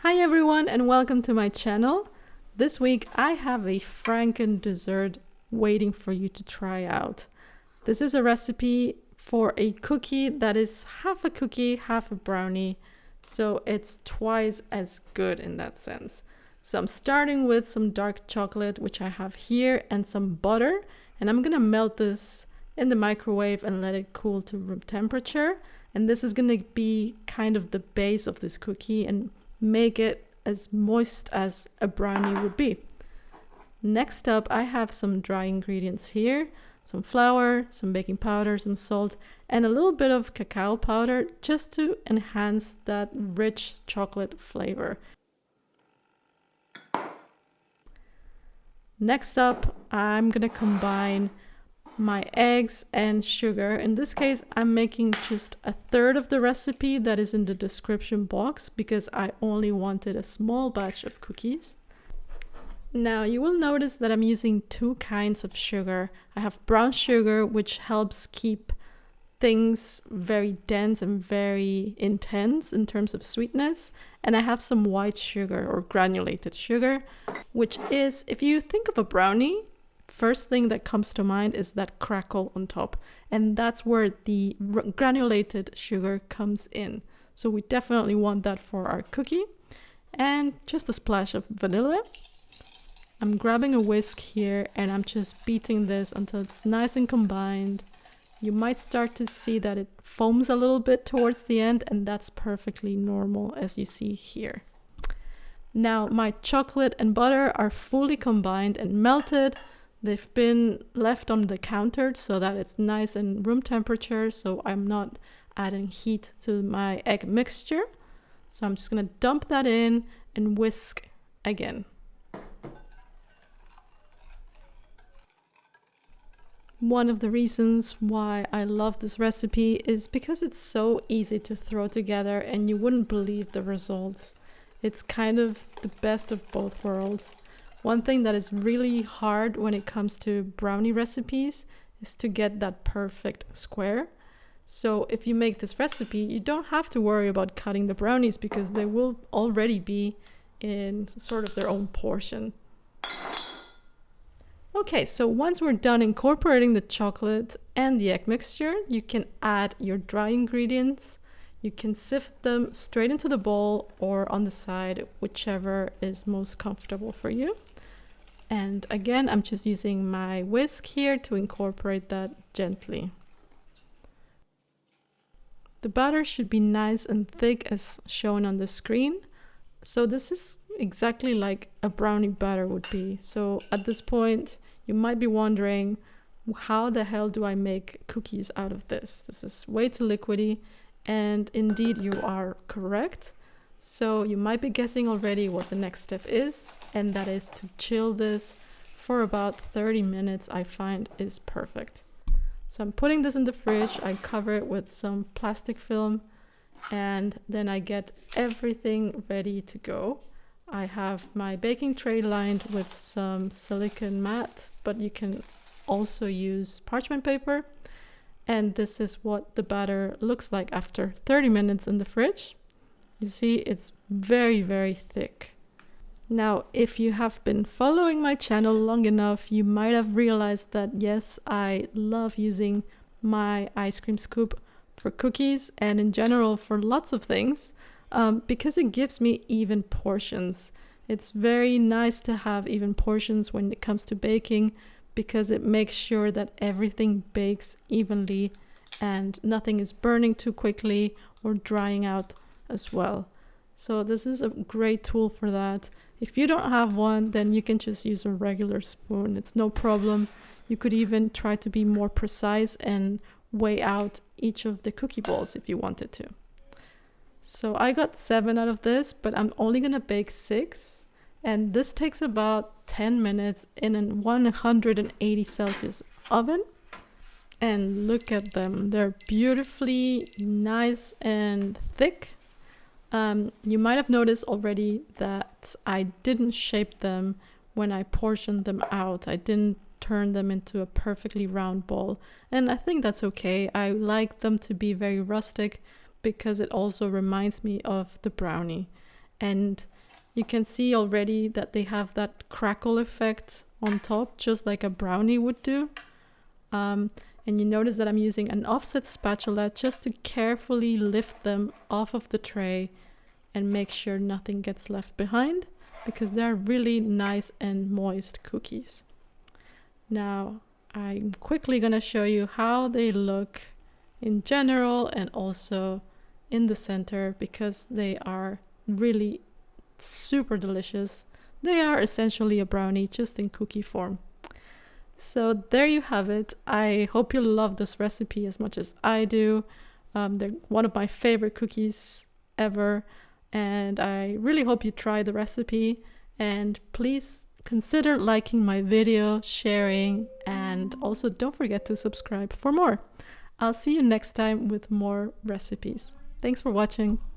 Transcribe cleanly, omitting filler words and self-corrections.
Hi everyone and welcome to my channel. This week I have a frankendessert waiting for you to try out. This is a recipe for a cookie that is half a cookie, half a brownie, so it's twice as good in that sense. So I'm starting with some dark chocolate, which I have here, and some butter, and I'm gonna melt this in the microwave and let it cool to room temperature. And this is gonna be kind of the base of this cookie and make it as moist as a brownie would be. Next up, I have some dry ingredients here, some flour, some baking powder, some salt, and a little bit of cacao powder just to enhance that rich chocolate flavor. Next up, I'm gonna combine my eggs and sugar. In this case, I'm making just a third of the recipe that is in the description box because I only wanted a small batch of cookies. Now you will notice that I'm using two kinds of sugar. I have brown sugar, which helps keep things very dense and very intense in terms of sweetness. And I have some white sugar or granulated sugar, which is, if you think of a brownie, first thing that comes to mind is that crackle on top, and that's where the granulated sugar comes in. So we definitely want that for our cookie. And just a splash of vanilla. I'm grabbing a whisk here and I'm just beating this until it's nice and combined. You might start to see that it foams a little bit towards the end, and that's perfectly normal as you see here. Now my chocolate and butter are fully combined and melted. They've been left on the counter so that it's nice and room temperature, so I'm not adding heat to my egg mixture. So I'm just gonna dump that in and whisk again. One of the reasons why I love this recipe is because it's so easy to throw together and you wouldn't believe the results. It's kind of the best of both worlds. One thing that is really hard when it comes to brownie recipes is to get that perfect square. So if you make this recipe, you don't have to worry about cutting the brownies because they will already be in sort of their own portion. Okay, so once we're done incorporating the chocolate and the egg mixture, you can add your dry ingredients. You can sift them straight into the bowl or on the side, whichever is most comfortable for you. And again, I'm just using my whisk here to incorporate that gently. The batter should be nice and thick as shown on the screen. So this is exactly like a brownie batter would be. So at this point, you might be wondering, how the hell do I make cookies out of this? This is way too liquidy. And indeed, you are correct. So you might be guessing already what the next step is, and that is to chill this for about 30 minutes. I find is perfect. So I'm putting this in the fridge. I cover it with some plastic film, and then I get everything ready to go. I have my baking tray lined with some silicone mat, but you can also use parchment paper. And this is what the batter looks like after 30 minutes in the fridge. You see, it's very, very thick. Now, if you have been following my channel long enough, you might have realized that yes, I love using my ice cream scoop for cookies and in general for lots of things because it gives me even portions. It's very nice to have even portions when it comes to baking because it makes sure that everything bakes evenly and nothing is burning too quickly or drying out as well. So this is a great tool for that. If you don't have one, then you can just use a regular spoon. It's no problem. You could even try to be more precise and weigh out each of the cookie balls if you wanted to. So I got 7 out of this, but I'm only gonna bake 6. And this takes about 10 minutes in a 180 Celsius oven. And look at them. They're beautifully nice and thick. You might have noticed already that I didn't shape them when I portioned them out. I didn't turn them into a perfectly round ball. And I think that's okay. I like them to be very rustic because it also reminds me of the brownie. and you can see already that they have that crackle effect on top, just like a brownie would do. And you notice that I'm using an offset spatula just to carefully lift them off of the tray and make sure nothing gets left behind, because they're really nice and moist cookies. Now, I'm quickly gonna show you how they look in general and also in the center, because they are really super delicious. They are essentially a brownie, just in cookie form. So there you have it. I hope you love this recipe as much as I do. They're one of my favorite cookies ever, and I really hope you try the recipe. And please consider liking my video, sharing, and also don't forget to subscribe for more. I'll see you next time with more recipes. Thanks for watching.